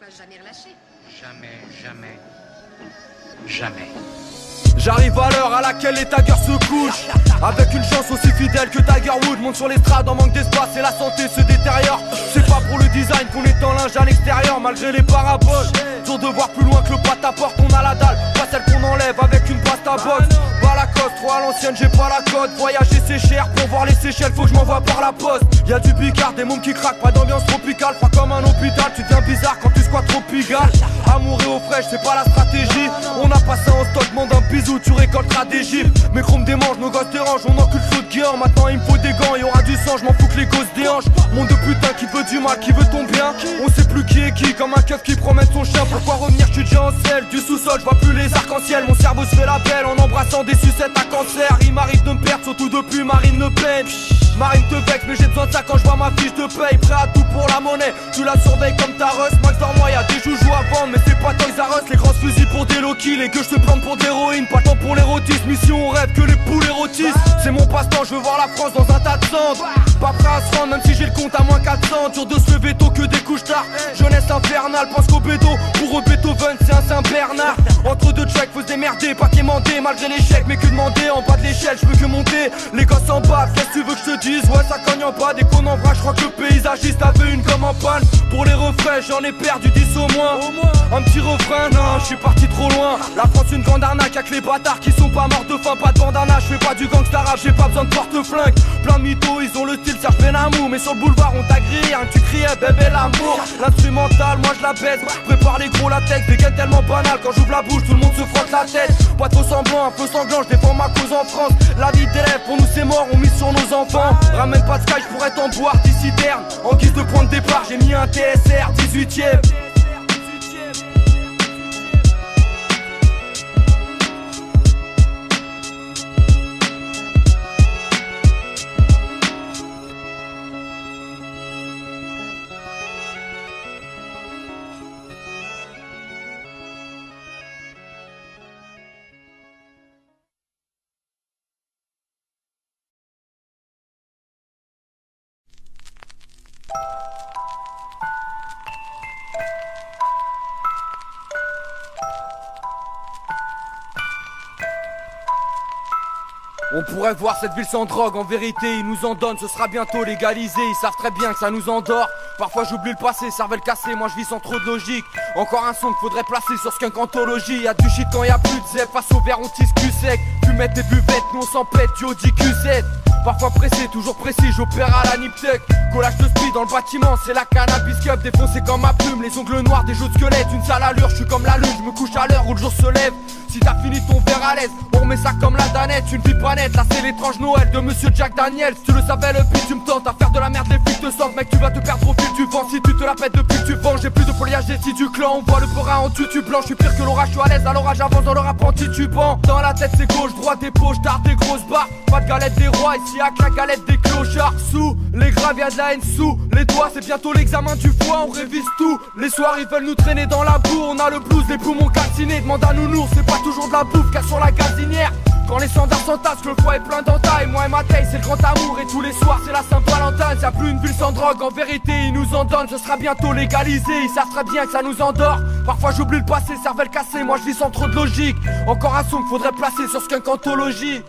sois jamais relâché. Jamais, jamais, jamais. J'arrive à l'heure à laquelle les taggers se couchent, avec une chance aussi fidèle que Tiger Woods monte sur l'estrade en manque d'espace et la santé se détériore. C'est pas pour le design qu'on est en linge à l'extérieur malgré les paraboles. Dur de voir plus loin que le pâte à porte, on a la dalle, pas celle qu'on enlève avec une pasta box. Pas la coste, trop à l'ancienne, j'ai pas la cote. Voyager c'est cher, pour voir les Seychelles faut que je m'envoie par la poste. Y'a du bicard, des mômes qui craquent, pas d'ambiance tropicale, pas comme un hôpital, tu deviens bizarre quand tu squattes trop pigalle. Amour et eau fraîche, c'est pas la stratégie. On a passé en stock, demande un bisou, tu récolteras des gifles. Mes chromes démangent, nos gosses dérangent, on encule le de guéant. Maintenant il me faut des gants, y'aura du sang, je m'en fous que les gosses déhanchent. Monde de putain qui veut du mal, qui veut ton bien. On sait plus qui est qui, comme un keuf qui promène son chien. Pourquoi revenir, je suis déjà en selle, du sous-sol, je vois plus les arcs-en-ciel. Mon cerveau se fait la belle en embrassant des sucettes à cancer. Il m'arrive de me perdre, surtout depuis Marine Le Pen. Marine te vexe, mais j'ai besoin de ça quand je vois ma fiche de paye. Prêt à tout pour la monnaie, tu la surveilles comme ta russe. Max dans moi, y'a des joujoux à vendre, mais c'est pas Toys R Us. Les grosses fusils pour des low-kills, les gueux je te plante pour de l'héroïne. Pas tant pour l'érotisme, mission on rêve que les poules érotisent. C'est mon passe-temps, je veux voir la France dans un tas de cendres. Pas prêt à se rendre, même si j'ai le compte à moins 400. Dur de se lever tôt que des couches tard. Jeunesse infernale, pense qu'au bédo. Pour eux Beethoven, c'est un Saint-Bernard. Entre deux checks, faut se démerder, pas quémander. Malgré l'échec, mais que demander, en bas de l'échelle, je peux que monter. Les gosses en bas, qu'est-ce que tu veux que je te dise? Ouais, ça cogne en bas, dès qu'on en vrac, je crois que le paysagiste avait une gomme en panne. Pour les refrains, j'en ai perdu 10 au moins. Un petit refrain, non, je suis parti trop loin. La France, une grande arnaque, y'a que les bâtards qui sont pas morts de faim, pas de bandana. Je fais pas du gangsta rap, j'ai pas besoin de porte-flingue. Plein de mythos, ils ont le style Serge Benamou. Mais sur le boulevard, on t'a grillé, hein, tu criais bébé l'amour. L'instrumental, moi je la baisse. Prépare les gros latex, des gains tellement banal. Quand j'ouvre la bouche, tout le monde se frotte la tête. Pas trop semblant, un peu sanglant, je défends ma cause en France. La vie d'élève, pour nous c'est mort, on mise sur nos enfants. Ramène pas de sky, je pourrais t'en boire 10 citernes. En guise de point de départ, j'ai mis un TSR 18ème. On pourrait voir cette ville sans drogue, en vérité ils nous en donnent, ce sera bientôt légalisé. Ils savent très bien que ça nous endort. Parfois j'oublie le passé, cervelle cassée, moi je vis sans trop de logique. Encore un son qu'il faudrait placer sur Skunk Anthology. Y'a du shit quand y'a plus de zèbre, face au verre on tisse cul sec. Fumette des buvettes, nous on s'en pète, du Audi Q7. Parfois pressé, toujours précis, j'opère à la Niptec. Collage de speed dans le bâtiment, c'est la cannabis cup. Défoncé comme ma plume, les ongles noirs, des jeux de squelette. Une sale allure, je suis comme la lune, je me couche à l'heure où le jour se lève. Si t'as fini ton verre à l'aise, on remet ça comme la danette. Une vie pas nette, là c'est l'étrange Noël de Monsieur Jack Daniels. Si tu le savais le pire, tu me tentes à faire de la merde, les flics te sentent. Mec tu vas te perdre au fil du vent, si tu te la pètes depuis que tu vends. J'ai plus de foliage des si du clan, on voit le pora en tutu blanc. Je suis pire que l'orage, je suis à l'aise, à l'orage avance dans le rap en titubant. Dans la tête c'est gauche, droite des poches, tard des grosses barres. Pas de galette des rois, ici à la galette des clochards. Sous les graves y'a de la haine, sous les doigts c'est bientôt l'examen du foie. On révise tout, les soirs ils veulent nous traîner dans la boue. On a le blues, les poumons calcinés, demande à nounours. C'est pas toujours de la bouffe car sur la gazinière. Quand les standards s'entassent, que le foie est plein d'entailles. Moi et ma taille c'est le grand amour et tous les soirs c'est la Saint-Valentin. Y'a plus une ville sans drogue, en vérité ils nous en donnent. Ce sera bientôt légalisé, ils savent très bien que ça nous endort. Parfois j'oublie le passé, cervelle cassée, moi je vis sans trop de logique. Encore un son qu'il faudrait placer sur Skunk Anthology.